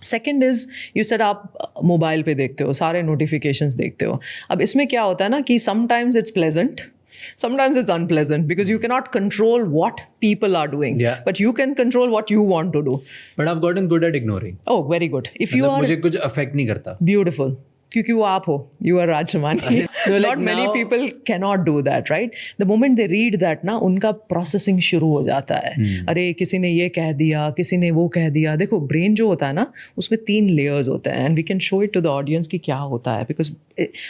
Second is you said आप mobile पे देखते हो, सारे नोटिफिकेशंस देखते हो. अब इसमें क्या होता है ना कि sometimes it's pleasant, sometimes it's unpleasant because you cannot control what people are doing, Yeah. but you can control what you want to do. But I've gotten good at ignoring. Oh, very good. If you are मुझे कुछ affect नहीं करता. beautiful, क्योंकि वो आप हो, you are Rajamani. No, like Not many now- people cannot do that, right? The moment they read that ना, उनका processing शुरू हो जाता है. अरे किसी ने ये कह दिया, किसी ने वो कह दिया. देखो brain जो होता है ना, उसमें 3 layers होते हैं, and we can show it to the audience कि क्या होता है, because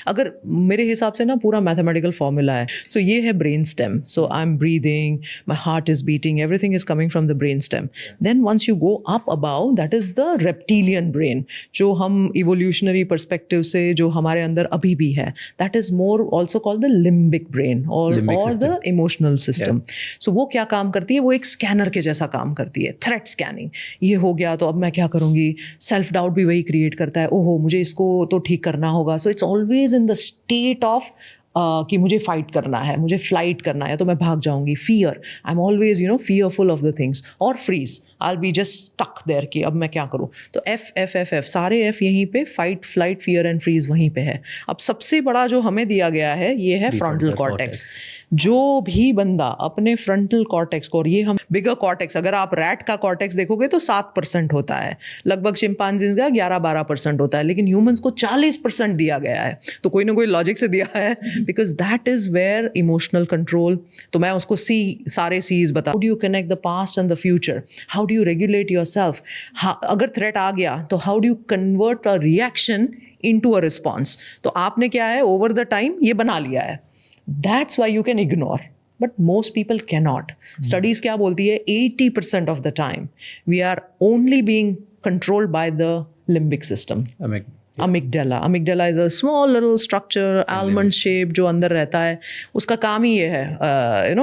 अगर मेरे हिसाब से ना पूरा mathematical formula है. So ये है brain stem. So I'm breathing, my heart is beating, everything is coming from the brain stem. Then once you go up above, that is the reptilian brain, जो हम evolutionary perspective से जो हमारे अंदर अभी भी है. That is more also called the limbic brain or system. the emotional system. So वो क्या काम करती है? वो एक स्कैनर के जैसा काम करती है. थ्रेट स्कैनिंग, ये हो गया तो अब मैं क्या करूँगी? सेल्फ डाउट भी वही क्रिएट करता है. ओहो, मुझे इसको तो ठीक करना होगा. So it's always in the state of कि मुझे फाइट करना है, मुझे फ्लाइट करना है, तो मैं भाग जाऊंगी. Fear, I am always fearful of the things. और freeze, I will be just stuck there कि अब मैं क्या करूं. तो एफ एफ एफ एफ सारे एफ यहीं पे, fight, flight, fear and freeze वहीं पे है. अब सबसे बड़ा जो हमें दिया गया है ये है फ्रंटल कॉर्टेक्स. जो भी बंदा अपने फ्रंटल कॉर्टेक्स को, और ये हम बिगर कॉर्टेक्स, अगर आप रैट का कॉर्टेक्स देखोगे तो 7% होता है, लगभग चिंपांजीज का 11-12% होता है, लेकिन ह्यूमंस को 40% दिया गया है. तो कोई ना कोई लॉजिक से दिया है, because that is where emotional control. तो मैं उसको सारे सीज बता. How do you connect the past and the future, how do you regulate yourself. अगर थ्रेट आ गया तो how do you convert a reaction into a response. तो आपने क्या है, ओवर द टाइम ये बना लिया है. That's why you can ignore, but most people cannot. Studies क्या बोलती है, 80% of the time we are only being controlled by the limbic system. Amygdala. Amygdala is a small little structure, almond shape, जो अंदर रहता है. उसका काम ही ये है,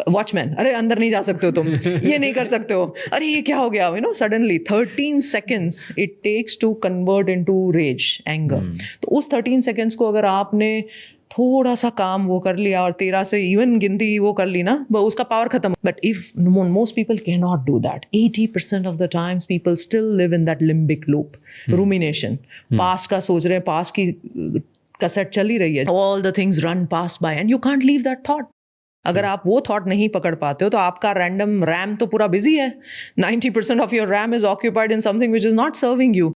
वॉचमैन, अरे अंदर नहीं जा सकते हो तुम, ये नहीं कर सकते हो, अरे ये क्या हो गया, suddenly 13 seconds it takes to convert into rage, anger. तो उस 13 seconds को अगर आपने थोड़ा सा काम वो कर लिया और 13 से इवन गिनती वो कर ली ना, उसका पावर खत्म. But if most people can not do that. 80% of the times people still live in that limbic loop, rumination. Past का सोच रहे हैं, पास्ट की कैसेट चल ही रही है, all the things run past by and you can't leave that thought. अगर आप वो थॉट नहीं पकड़ पाते हो तो आपका रैंडम रैम तो पूरा बिजी है. 90% of your RAM is occupied in something which is not serving you.